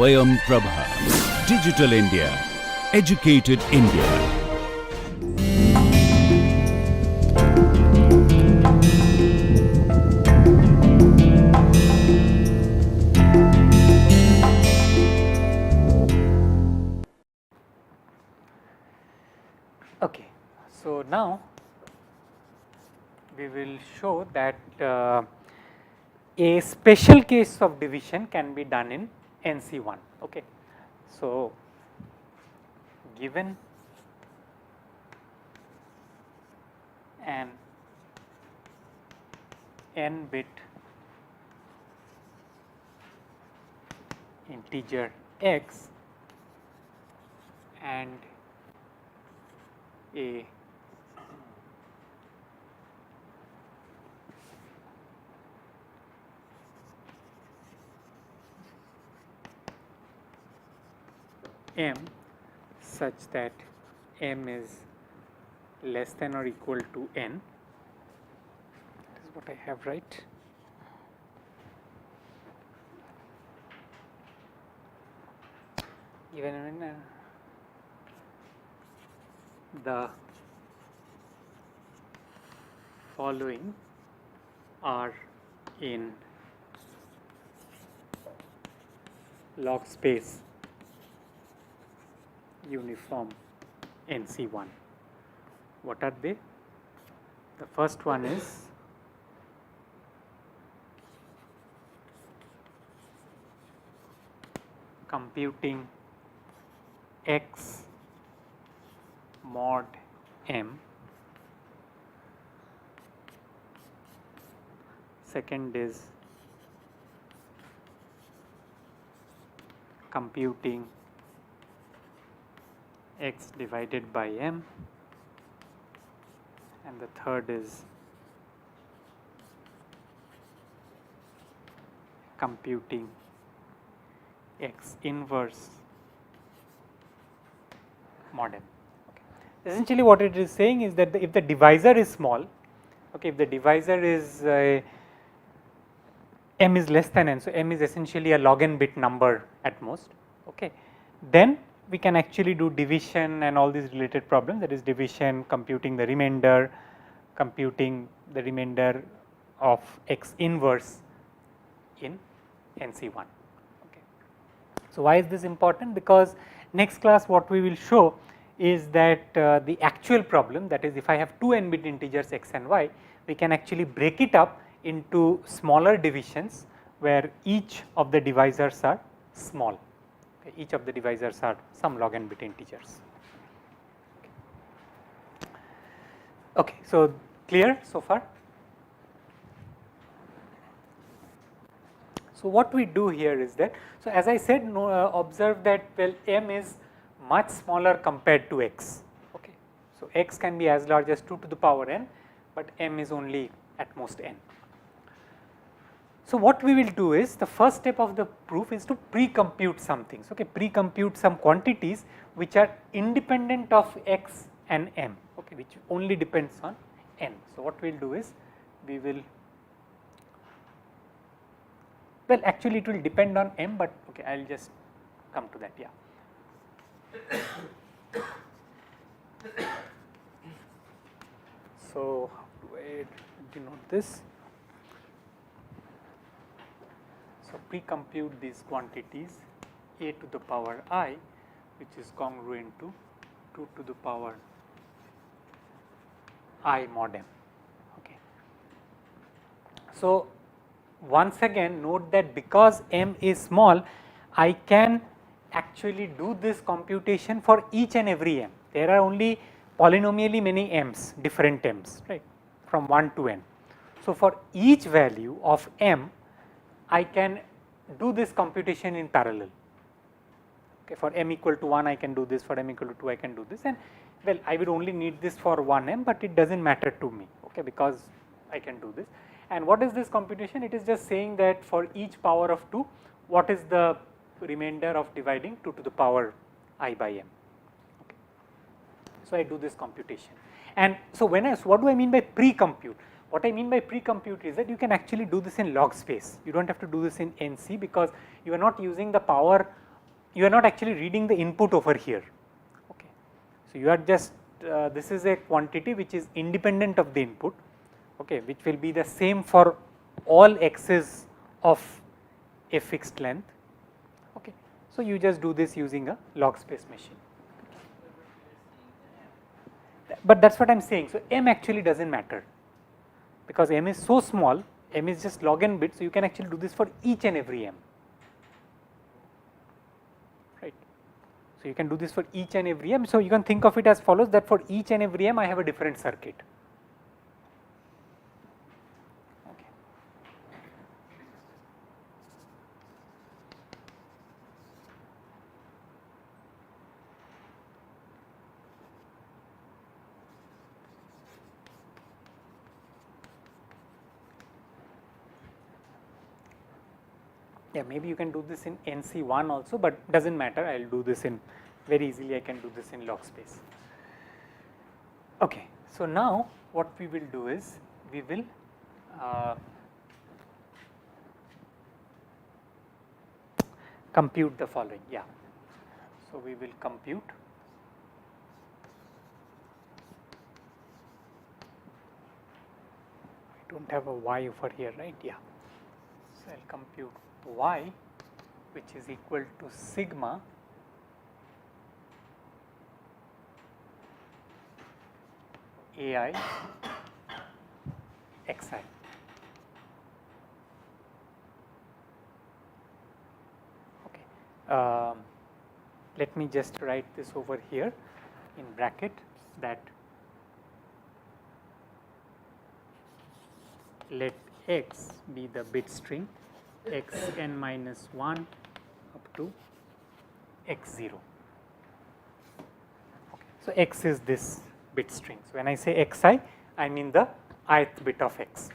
Swayam Prabha. Digital India. Educated India. Okay, so now we will show that a special case of division can be done in NC1. Okay, so given an n bit integer x and a m such that m is less than or equal to n. That is what I have, right? Even when the following are in log space uniform NC1. What are they? The first one is computing x mod m. Second is computing x divided by m, and the third is computing x inverse mod m. Okay. Essentially what it is saying is that if the divisor is small, okay, if the divisor is m is less than n, so m is essentially a log n bit number at most, okay, then we can actually do division and all these related problems, that is division, computing the remainder of x inverse in NC1. Okay. So why is this important? Because next class what we will show is that the actual problem, that is if I have two n bit integers x and y, we can actually break it up into smaller divisions where each of the divisors are small. Okay. Each of the divisors are some log n bit integers. Okay, so clear so far? So what we do here is that, so as I said, observe that, well, m is much smaller compared to x. Okay, so x can be as large as 2 to the power n, but m is only at most n. So what we will do is, the first step of the proof is to pre-compute some things. Okay, pre-compute some quantities which are independent of x and m. Okay, which only depends on n. So what we will do is, we will, well, actually it will depend on m, but okay, I will just come to that. Yeah. So how do I denote this? So pre-compute these quantities a to the power I, which is congruent to 2 to the power I mod m. Okay. So once again note that because m is small, I can actually do this computation for each and every m. There are only polynomially many m's, different m's, right, from 1 to n. So for each value of m, I can do this computation in parallel. Okay, for m equal to 1 I can do this, for m equal to 2 I can do this, and well, I will only need this for 1 m, but it does not matter to me, okay, because I can do this. And what is this computation? It is just saying that for each power of 2, what is the remainder of dividing 2 to the power I by m. Okay. So I do this computation. And so what do I mean by pre-compute? What I mean by pre-compute is that you can actually do this in log space. You do not have to do this in NC, because you are not using the power you are not actually reading the input over here. Okay. So, you are just this is a quantity which is independent of the input, okay, which will be the same for all x's of a fixed length. Okay. So, you just do this using a log space machine. But that is what I am saying. So, m actually does not matter, because m is so small, m is just log n bit. So, you can actually do this for each and every m, right. So, you can do this for each and every m. So, you can think of it as follows, that for each and every m I have a different circuit. Okay. Yeah, maybe you can do this in NC1 also, but does not matter, I will do this in very easily, I can do this in log space. Okay. So, now what we will do is, we will compute the following, yeah. So, we will compute I do not have a y over here, right, yeah. So, I will compute y, which is equal to sigma ai xi. Okay. Let me just write this over here in bracket, that let x be the bit string x n minus 1 up to x 0. Okay. So, x is this bit string. So, when I say xi, I mean the ith bit of x.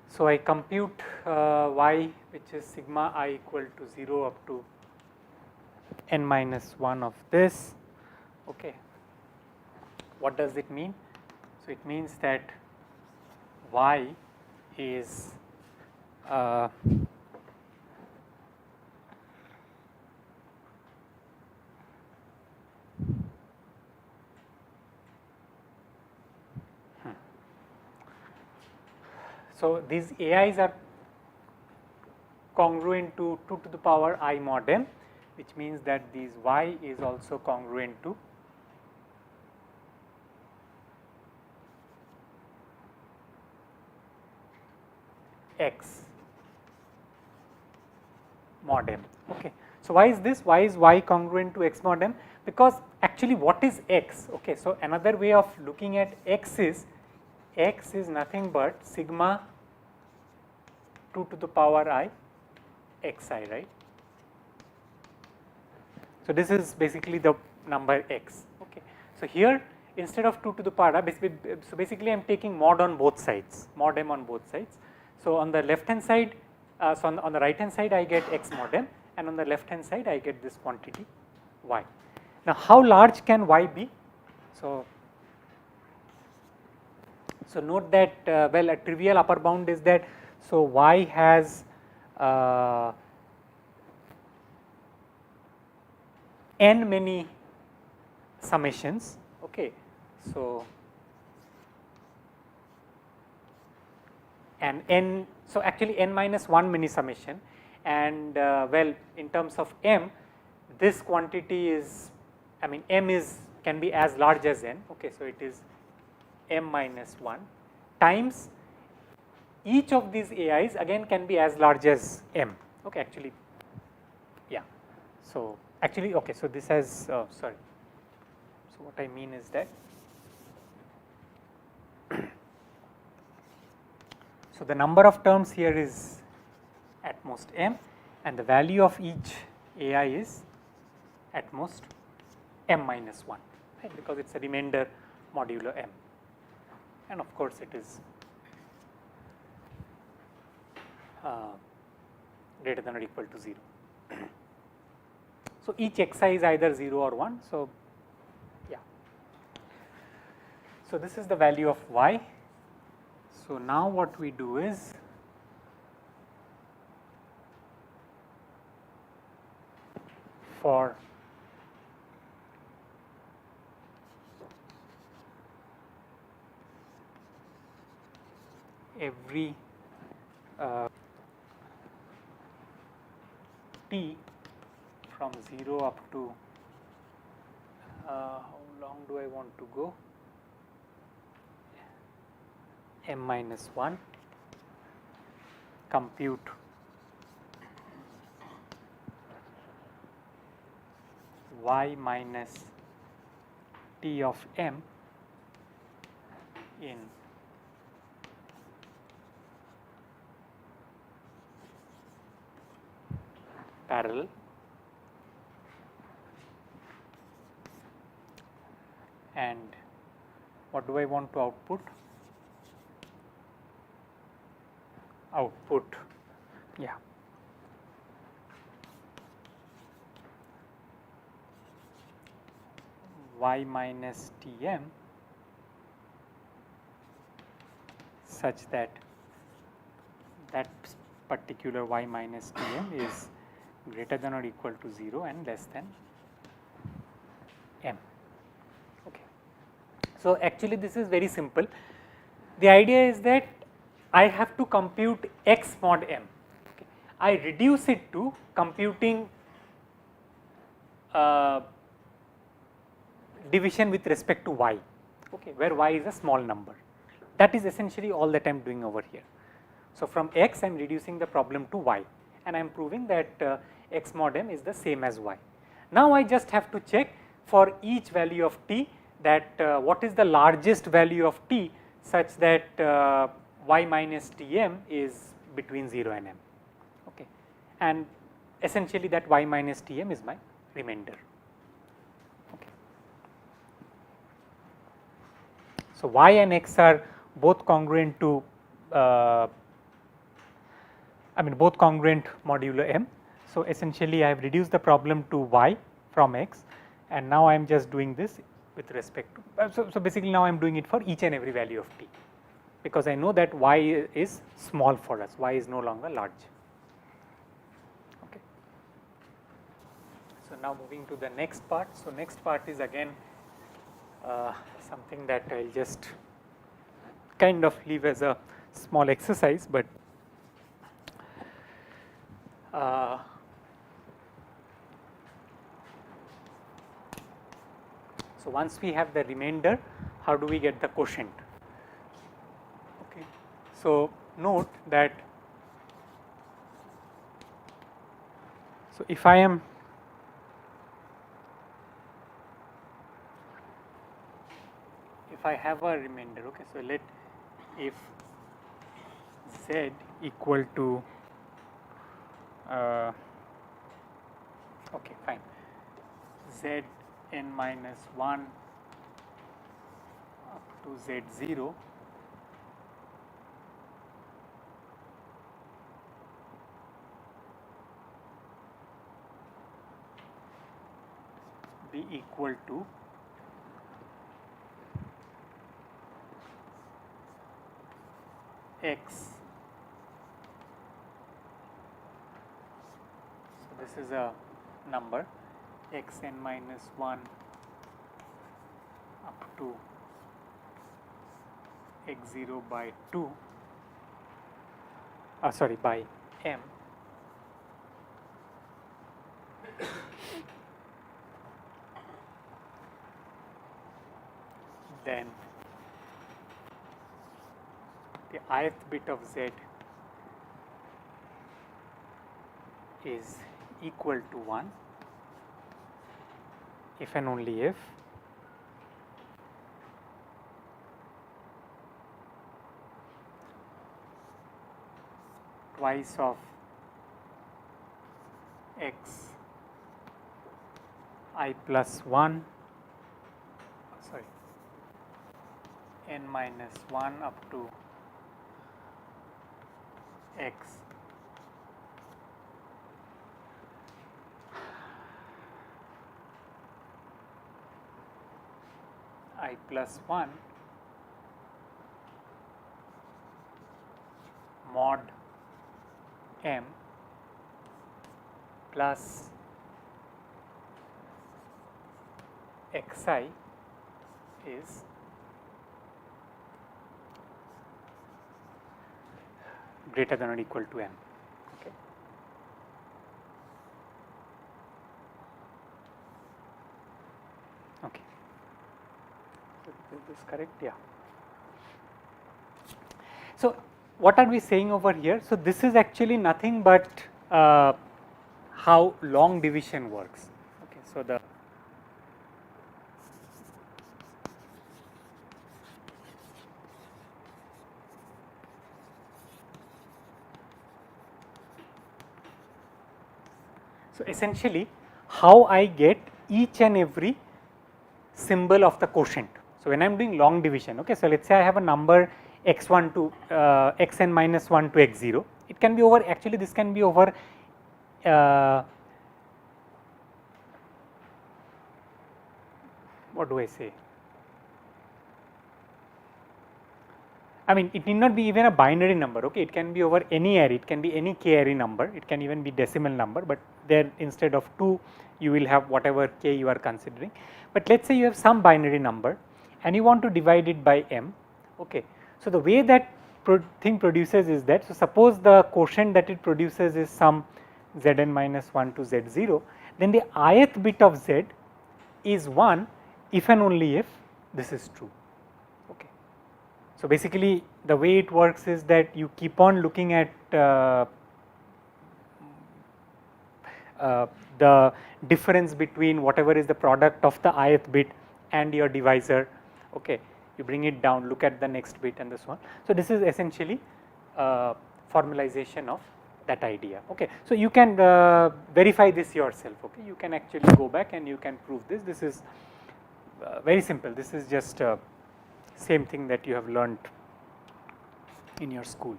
So, I compute y, which is sigma I equal to 0 up to n minus 1 of this. Okay. What does it mean? So, it means that y is so these AIs are congruent to 2 to the power I mod m, which means that these y is also congruent to x mod m. Okay. So, why is this? Why is y congruent to x mod m? Because actually what is x? Okay. So, another way of looking at x is nothing but sigma 2 to the power I xi, right. So, this is basically the number x. Okay. So, here instead of 2 to the power I, basically I am taking mod on both sides, mod m on both sides. So, on the left hand side, so on the right hand side I get x mod m, and on the left hand side I get this quantity y. Now, how large can y be? So, note that well, a trivial upper bound is that, so y has n many summations. Okay. So, and n, so actually n minus 1 many summation, and well, in terms of m, this quantity is, I mean m is can be as large as n. Okay. So, it is m minus 1 times each of these AIs again can be as large as m. Okay. Actually, yeah. So, actually, okay. So, this has sorry. So, what I mean is that, so the number of terms here is at most m, and the value of each AI is at most m minus 1, right, because it is a remainder modulo m, and of course, it is greater than or equal to 0. So, each xi is either 0 or 1. So, yeah. So, this is the value of y. So, now what we do is, for every t from 0 up to how long do I want to go, m minus 1, compute y minus t of m in parallel, and what do I want to output? Yeah, y minus Tm such that that particular y minus Tm is greater than or equal to 0 and less than m. Okay. So, actually this is very simple. The idea is that I have to compute x mod m. Okay. I reduce it to computing division with respect to y, okay, where y is a small number. That is essentially all that I am doing over here. So, from x I am reducing the problem to y, and I am proving that x mod m is the same as y. Now, I just have to check for each value of t that what is the largest value of t such that y minus Tm is between 0 and m, okay, and essentially that y minus Tm is my remainder. Okay. So, y and x are both congruent to both congruent modulo m. So, essentially I have reduced the problem to y from x, and now I am just doing this with respect to, so basically now I am doing it for each and every value of t, because I know that y is small for us, y is no longer large. Okay. So, now moving to the next part. So, next part is again something that I will just kind of leave as a small exercise, but so once we have the remainder, how do we get the quotient? Okay. So, note that, so if I have a remainder, okay, so let if z equal to okay, fine, z n minus 1 up to z0 be equal to x. So, this is a number x n minus 1 up to x0 by 2, sorry, by m, then the ith bit of z is equal to 1 if and only if twice of x I plus 1, sorry, n minus 1 up to x I plus 1 mod m plus xi is greater than or equal to m. Okay. Okay. Is this correct? Yeah. So what are we saying over here? So this is actually nothing but how long division works. Okay. So the so essentially how I get each and every symbol of the quotient. So when I am doing long division, okay, so let us say I have a number x1 to xn minus 1 to x0, it can be over, actually this can be over what do I say, I mean it need not be even a binary number, okay, it can be over any array, it can be any k array number, it can even be decimal number, but there instead of 2 you will have whatever k you are considering. But let us say you have some binary number and you want to divide it by m, okay. So the way that thing produces is that, so suppose the quotient that it produces is some zn minus 1 to z0, then the ith bit of z is 1 if and only if this is true. Okay. So basically the way it works is that you keep on looking at the difference between whatever is the product of the ith bit and your divisor, okay, you bring it down, look at the next bit and this one. So this is essentially formalization of that idea, okay. So you can verify this yourself, okay, you can actually go back and you can prove this. This is very simple, this is just same thing that you have learned in your school,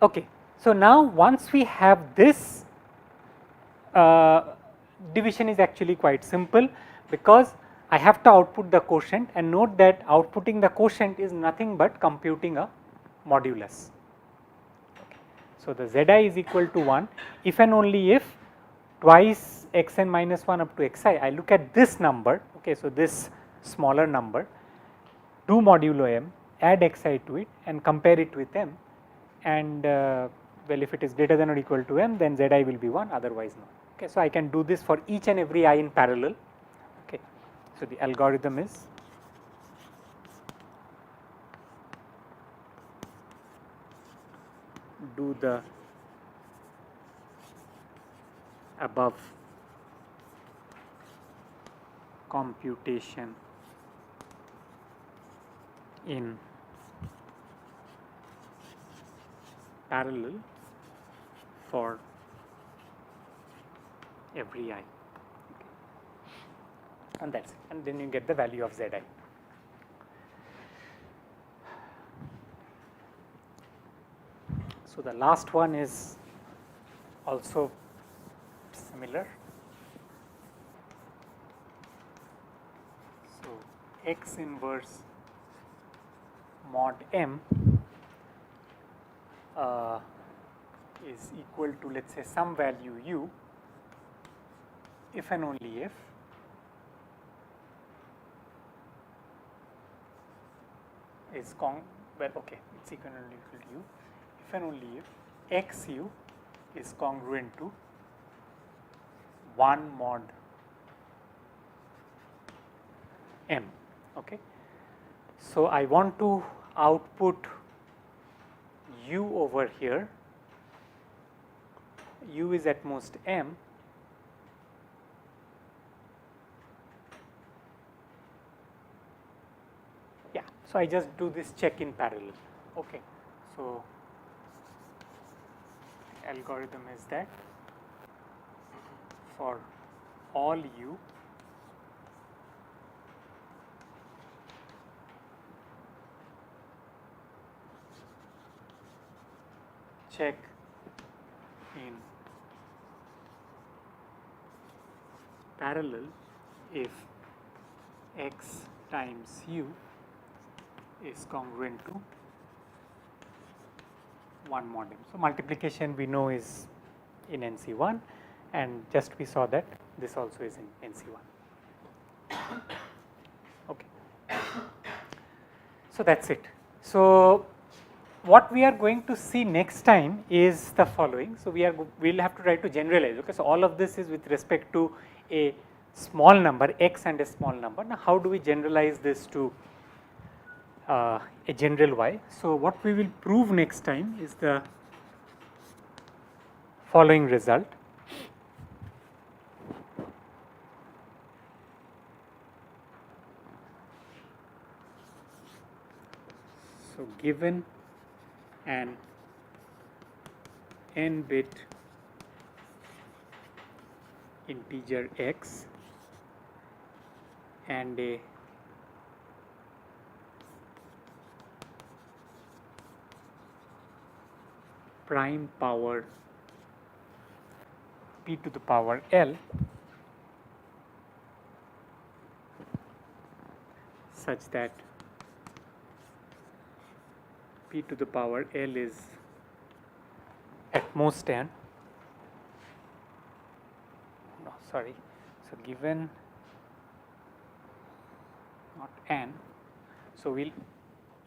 okay. So now once we have this, division is actually quite simple, because I have to output the quotient, and note that outputting the quotient is nothing but computing a modulus. Okay. So the zi is equal to 1 if and only if twice xn minus 1 up to xi, I look at this number, okay, so this smaller number, do modulo m, add xi to it and compare it with m, and well, if it is greater than or equal to m, then zi will be 1, otherwise no. Okay, so I can do this for each and every I in parallel. Okay, so the algorithm is do the above computation in parallel for every I, okay. And that's it, and then you get the value of zi. So the last one is also similar. So x inverse mod m is equal to, let us say, some value u if and only if is well, okay, it's equal to u if and only if x u is congruent to 1 mod m, okay. So I want to output u over here, u is at most m, yeah, so I just do this check in parallel, okay. So algorithm is that for all u check in parallel if x times u is congruent to 1 mod m. So multiplication we know is in NC1, and just we saw that this also is in NC1. Okay. So that's it. So what we are going to see next time is the following. So we'll have to try to generalize. Okay. So all of this is with respect to a small number x and a small number. Now how do we generalize this to a general y? So what we will prove next time is the following result. So given an n bit integer x and a prime power p to the power l such that p to the power l is at most n. No, sorry. So given not n, so we'll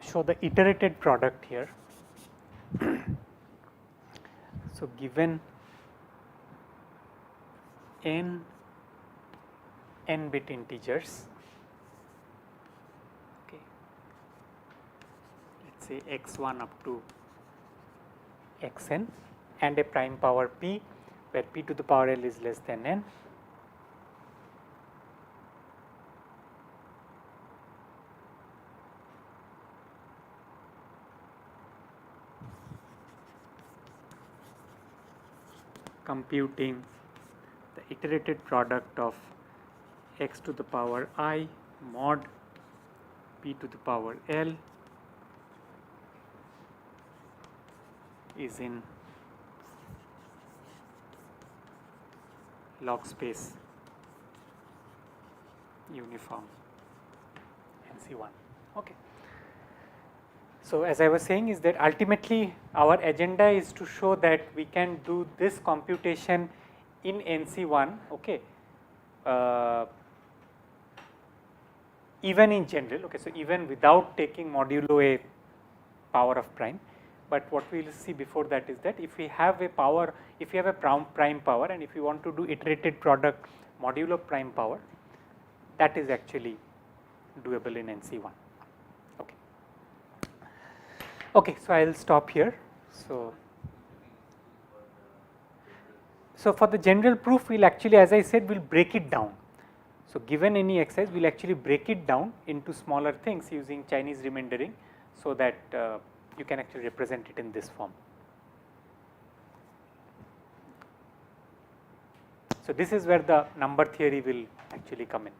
show the iterated product here. So given n bit integers, okay, let's say x1 up to xn and a prime power p where p to the power l is less than n. Computing the iterated product of x to the power I mod p to the power l is in log space uniform NC1. Okay. So as I was saying is that ultimately our agenda is to show that we can do this computation in NC1, okay, even in general, okay, so even without taking modulo a power of prime. But what we will see before that is that if we have a power, if we have a prime power and if we want to do iterated product modulo prime power, that is actually doable in NC1. Okay. Okay, so I will stop here. So for the general proof, we'll actually, as I said, we'll break it down. So given any exercise, we'll actually break it down into smaller things using Chinese remaindering so that you can actually represent it in this form. So this is where the number theory will actually come in.